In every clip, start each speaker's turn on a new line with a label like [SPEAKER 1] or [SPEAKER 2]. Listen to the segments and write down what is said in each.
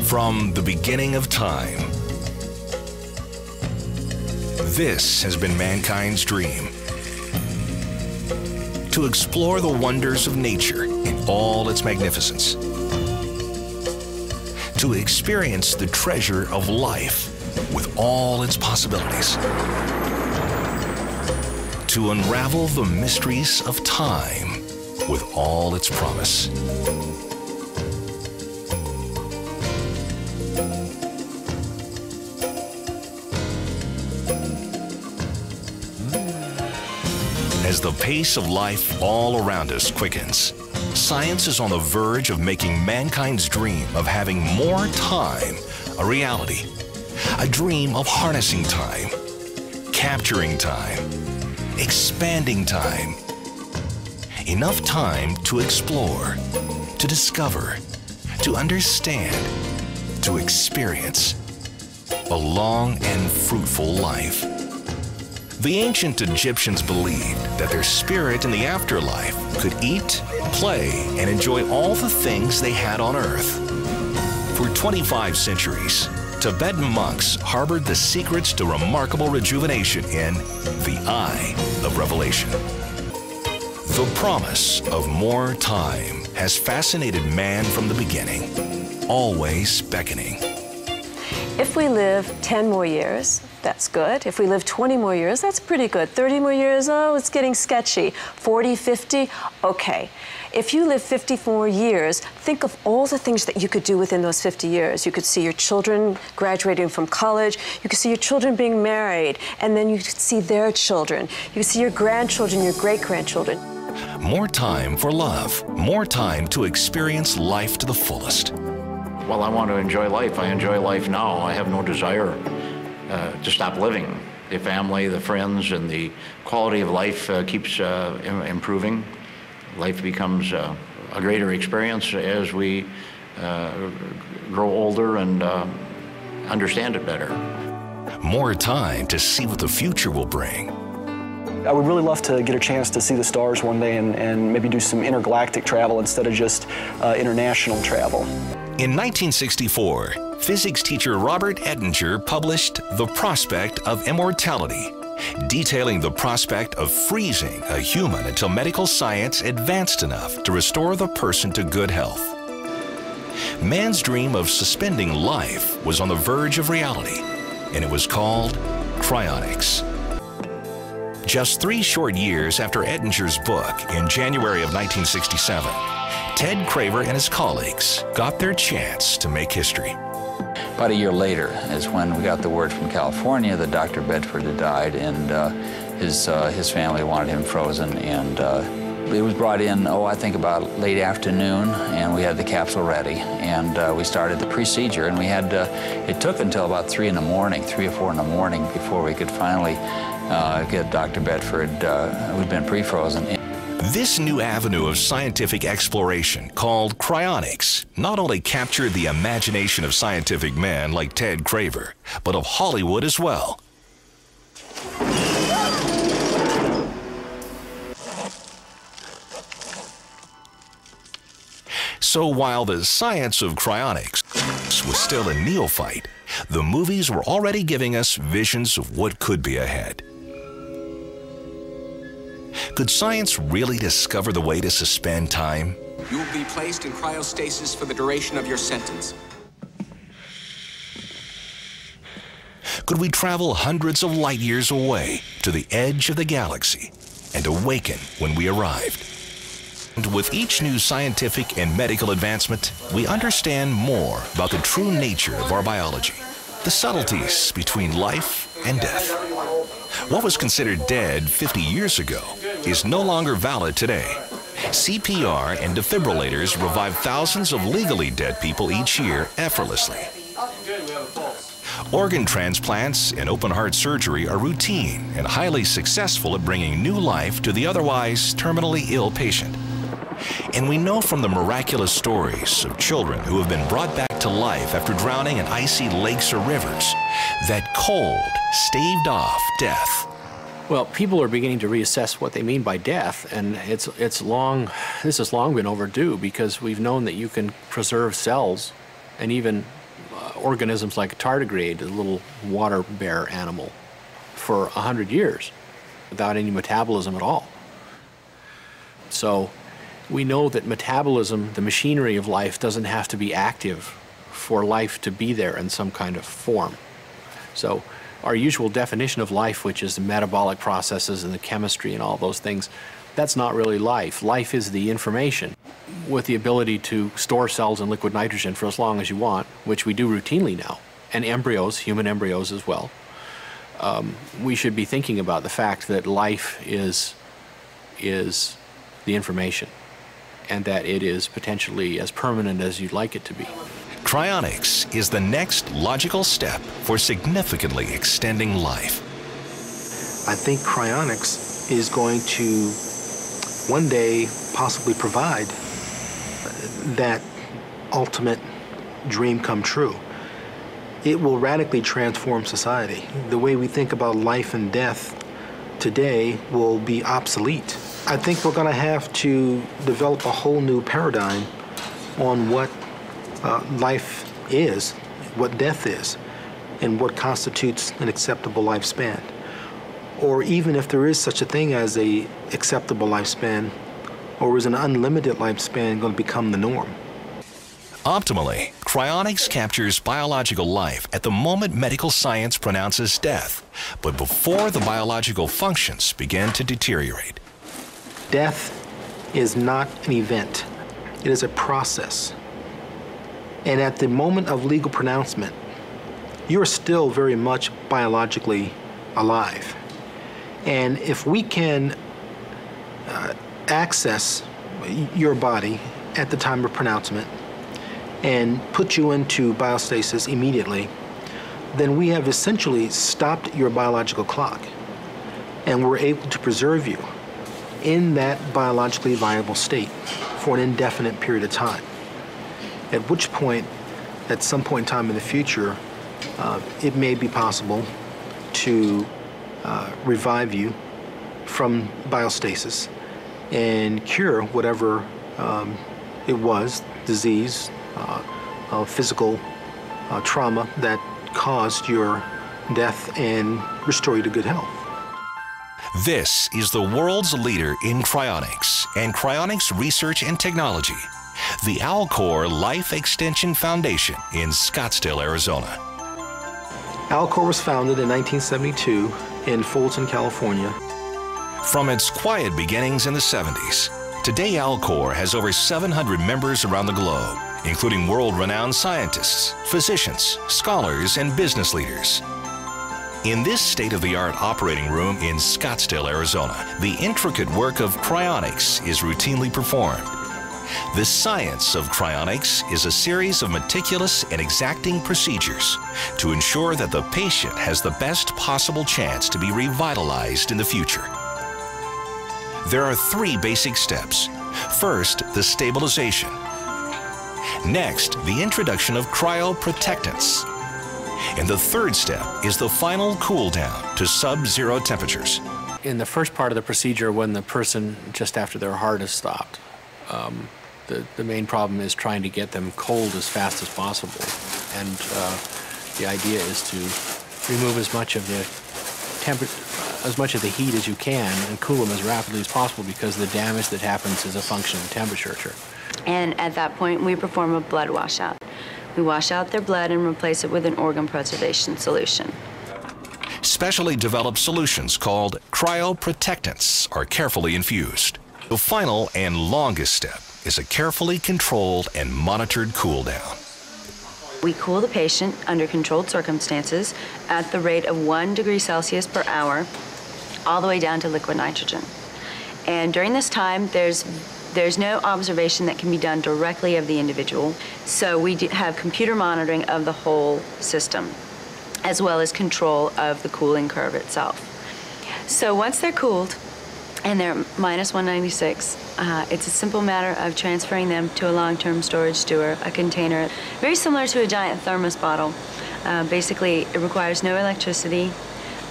[SPEAKER 1] From the beginning of time, this has been mankind's dream. To explore the wonders of nature in all its magnificence. To experience the treasure of life with all its possibilities. To unravel the mysteries of time with all its promise. As the pace of life all around us quickens, science is on the verge of making mankind's dream of having more time a reality. A dream of harnessing time, capturing time, expanding time. Enough time to explore, to discover, to understand, to experience. A long and fruitful life. The ancient Egyptians believed that their spirit in the afterlife could eat, play, and enjoy all the things they had on earth. For 25 centuries, Tibetan monks harbored the secrets to remarkable rejuvenation in the Eye of Revelation. The promise of more time has fascinated man from the beginning, always beckoning.
[SPEAKER 2] If we live 10 more years, that's good. If we live 20 more years, that's pretty good. 30 more years, oh, it's getting sketchy. 40, 50, okay. If you live 54 years, think of all the things that you could do within those 50 years. You could see your children graduating from college. You could see your children being married, and then you could see their children. You could see your grandchildren, your great-grandchildren.
[SPEAKER 1] More time for love. More time to experience life to the fullest.
[SPEAKER 3] Well, I want to enjoy life. I enjoy life now. I have no desire to stop living. The family, the friends, and the quality of life keeps improving. Life becomes a greater experience as we grow older and understand it better.
[SPEAKER 1] More time to see what the future will bring.
[SPEAKER 4] I would really love to get a chance to see the stars one day and maybe do some intergalactic travel instead of just international travel.
[SPEAKER 1] In 1964, physics teacher Robert Ettinger published The Prospect of Immortality, detailing the prospect of freezing a human until medical science advanced enough to restore the person to good health. Man's dream of suspending life was on the verge of reality, and it was called cryonics. Just 3 short years after Ettinger's book in January of 1967, Ted Craver and his colleagues got their chance to make history.
[SPEAKER 5] About a year later is when we got the word from California that Dr. Bedford had died, and his family wanted him frozen, and it was brought in, I think about late afternoon, and we had the capsule ready, and we started the procedure, and we had, it took until about 3 or 4 in the morning before we could finally get Dr. Bedford, who'd been pre-frozen.
[SPEAKER 1] This new avenue of scientific exploration, called cryonics, not only captured the imagination of scientific men like Ted Craver, but of Hollywood as well. So while the science of cryonics was still a neophyte, the movies were already giving us visions of what could be ahead. Could science really discover the way to suspend time?
[SPEAKER 6] You will be placed in cryostasis for the duration of your sentence.
[SPEAKER 1] Could we travel hundreds of light years away to the edge of the galaxy and awaken when we arrived? And with each new scientific and medical advancement, we understand more about the true nature of our biology, the subtleties between life and death. What was considered dead 50 years ago is no longer valid today. CPR and defibrillators revive thousands of legally dead people each year effortlessly. Organ transplants and open-heart surgery are routine and highly successful at bringing new life to the otherwise terminally ill patient. And we know from the miraculous stories of children who have been brought back to life after drowning in icy lakes or rivers that cold staved off death.
[SPEAKER 7] Well, people are beginning to reassess what they mean by death, and this has long been overdue, because we've known that you can preserve cells and even organisms like tardigrade, a little water bear animal, for 100 years without any metabolism at all. So we know that metabolism, the machinery of life, doesn't have to be active for life to be there in some kind of form. So our usual definition of life, which is the metabolic processes and the chemistry and all those things, that's not really life. Life is the information with the ability to store cells in liquid nitrogen for as long as you want, which we do routinely now, and embryos, human embryos as well. We should be thinking about the fact that life is the information, and that it is potentially as permanent as you'd like it to be.
[SPEAKER 1] Cryonics is the next logical step for significantly extending life.
[SPEAKER 8] I think cryonics is going to one day possibly provide that ultimate dream come true. It will radically transform society. The way we think about life and death today will be obsolete. I think we're going to have to develop a whole new paradigm on what life is, what death is, and what constitutes an acceptable lifespan. Or even if there is such a thing as an acceptable lifespan, or is an unlimited lifespan going to become the norm?
[SPEAKER 1] Optimally, cryonics captures biological life at the moment medical science pronounces death, but before the biological functions begin to deteriorate.
[SPEAKER 8] Death is not an event. It is a process. And at the moment of legal pronouncement, you're still very much biologically alive. And if we can access your body at the time of pronouncement and put you into biostasis immediately, then we have essentially stopped your biological clock, and we're able to preserve you in that biologically viable state for an indefinite period of time. At which point, at some point in time in the future, it may be possible to revive you from biostasis and cure whatever it was, disease, physical trauma that caused your death and restore you to good health.
[SPEAKER 1] This is the world's leader in cryonics and cryonics research and technology, the Alcor Life Extension Foundation in Scottsdale, Arizona.
[SPEAKER 8] Alcor was founded in 1972 in Fulton, California.
[SPEAKER 1] From its quiet beginnings in the 70s, today Alcor has over 700 members around the globe, including world-renowned scientists, physicians, scholars, and business leaders. In this state-of-the-art operating room in Scottsdale, Arizona, the intricate work of cryonics is routinely performed. The science of cryonics is a series of meticulous and exacting procedures to ensure that the patient has the best possible chance to be revitalized in the future. There are 3 basic steps. First, the stabilization. Next, the introduction of cryoprotectants. And the 3rd step is the final cool down to sub-zero temperatures.
[SPEAKER 7] In the first part of the procedure, when the person, just after their heart has stopped, the main problem is trying to get them cold as fast as possible. And the idea is to remove as much of the heat as you can and cool them as rapidly as possible, because the damage that happens is a function of temperature.
[SPEAKER 9] And at that point, we perform a blood washout. We wash out their blood and replace it with an organ preservation solution.
[SPEAKER 1] Specially developed solutions called cryoprotectants are carefully infused. The final and longest step is a carefully controlled and monitored cool down.
[SPEAKER 9] We cool the patient under controlled circumstances at the rate of 1 degree Celsius per hour, all the way down to liquid nitrogen. And during this time, there's no observation that can be done directly of the individual, so we have computer monitoring of the whole system, as well as control of the cooling curve itself. So once they're cooled and they're minus 196, it's a simple matter of transferring them to a long-term storage sewer, a container, very similar to a giant thermos bottle. Basically, it requires no electricity,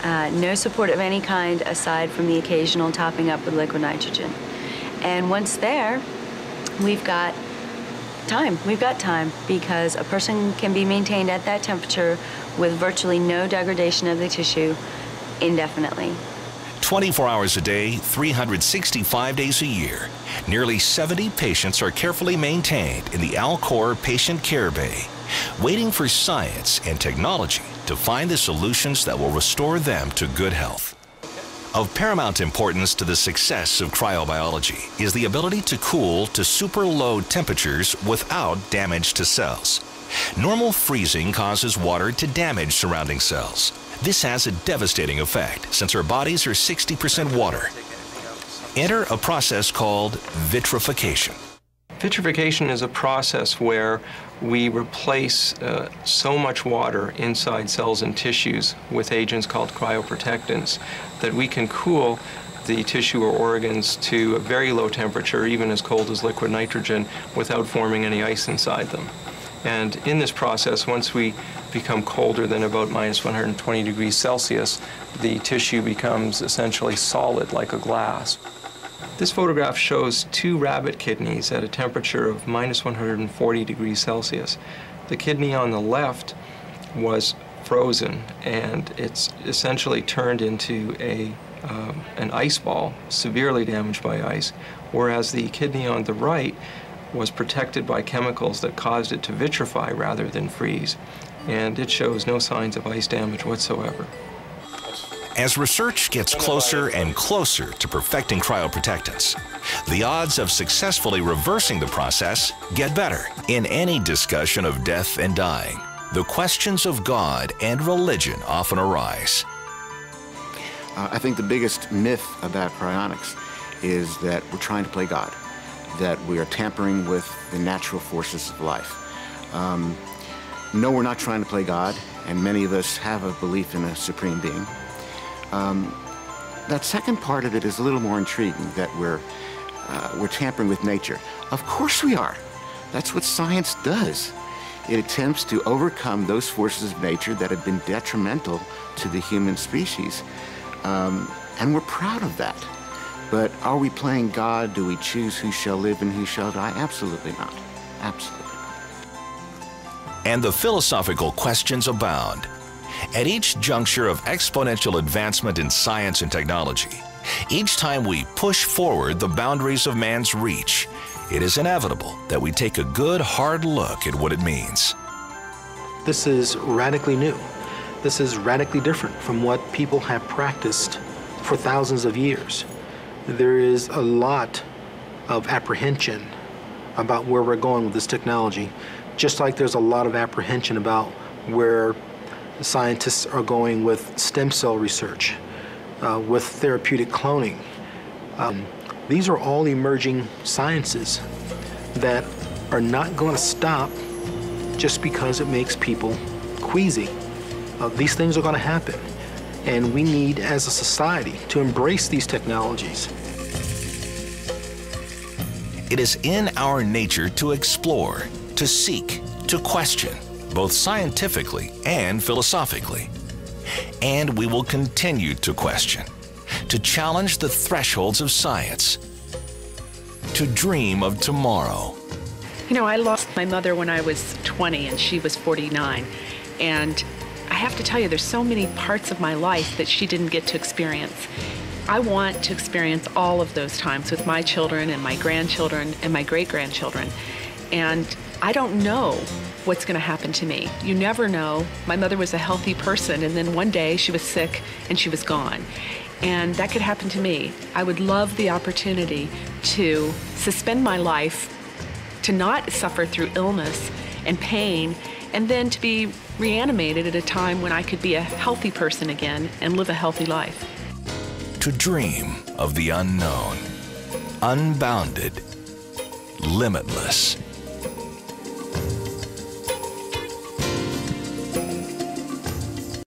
[SPEAKER 9] no support of any kind aside from the occasional topping up with liquid nitrogen. And once there, we've got Time. We've got time because a person can be maintained at that temperature with virtually no degradation of the tissue indefinitely.
[SPEAKER 1] 24 hours a day, 365 days a year. Nearly 70 patients are carefully maintained in the Alcor Patient Care Bay, waiting for science and technology to find the solutions that will restore them to good health. Of paramount importance to the success of cryobiology is the ability to cool to super low temperatures without damage to cells. Normal freezing causes water to damage surrounding cells. This has a devastating effect since our bodies are 60% water. Enter a process called vitrification.
[SPEAKER 10] Vitrification is a process where we replace so much water inside cells and tissues with agents called cryoprotectants that we can cool the tissue or organs to a very low temperature, even as cold as liquid nitrogen, without forming any ice inside them. And in this process, once we become colder than about minus 120 degrees Celsius, the tissue becomes essentially solid like a glass. This photograph shows 2 rabbit kidneys at a temperature of minus 140 degrees Celsius. The kidney on the left was frozen, and it's essentially turned into an ice ball, severely damaged by ice, whereas the kidney on the right was protected by chemicals that caused it to vitrify rather than freeze, and it shows no signs of ice damage whatsoever.
[SPEAKER 1] As research gets closer and closer to perfecting cryoprotectants, the odds of successfully reversing the process get better. In any discussion of death and dying, the questions of God and religion often arise.
[SPEAKER 11] I think the biggest myth about cryonics is that we're trying to play God, that we are tampering with the natural forces of life. No, we're not trying to play God, and many of us have a belief in a supreme being. That second part of it is a little more intriguing, that we're tampering with nature. Of course we are. That's what science does. It attempts to overcome those forces of nature that have been detrimental to the human species. And we're proud of that. But are we playing God? Do we choose who shall live and who shall die? Absolutely not. Absolutely not.
[SPEAKER 1] And the philosophical questions abound. At each juncture of exponential advancement in science and technology, each time we push forward the boundaries of man's reach, it is inevitable that we take a good hard look at what it means.
[SPEAKER 8] This is radically new. This is radically different from what people have practiced for thousands of years. There is a lot of apprehension about where we're going with this technology, just like there's a lot of apprehension about where scientists are going with stem cell research, with therapeutic cloning. These are all emerging sciences that are not going to stop just because it makes people queasy. These things are going to happen, and we need, as a society, to embrace these technologies.
[SPEAKER 1] It is in our nature to explore, to seek, to question, both scientifically and philosophically. And we will continue to question, to challenge the thresholds of science, to dream of tomorrow.
[SPEAKER 12] You know, I lost my mother when I was 20 and she was 49. And I have to tell you, there's so many parts of my life that she didn't get to experience. I want to experience all of those times with my children and my grandchildren and my great-grandchildren. And I don't know what's going to happen to me. You never know. My mother was a healthy person, and then one day she was sick and she was gone. And that could happen to me. I would love the opportunity to suspend my life, to not suffer through illness and pain, and then to be reanimated at a time when I could be a healthy person again and live a healthy life.
[SPEAKER 1] To dream of the unknown, unbounded, limitless.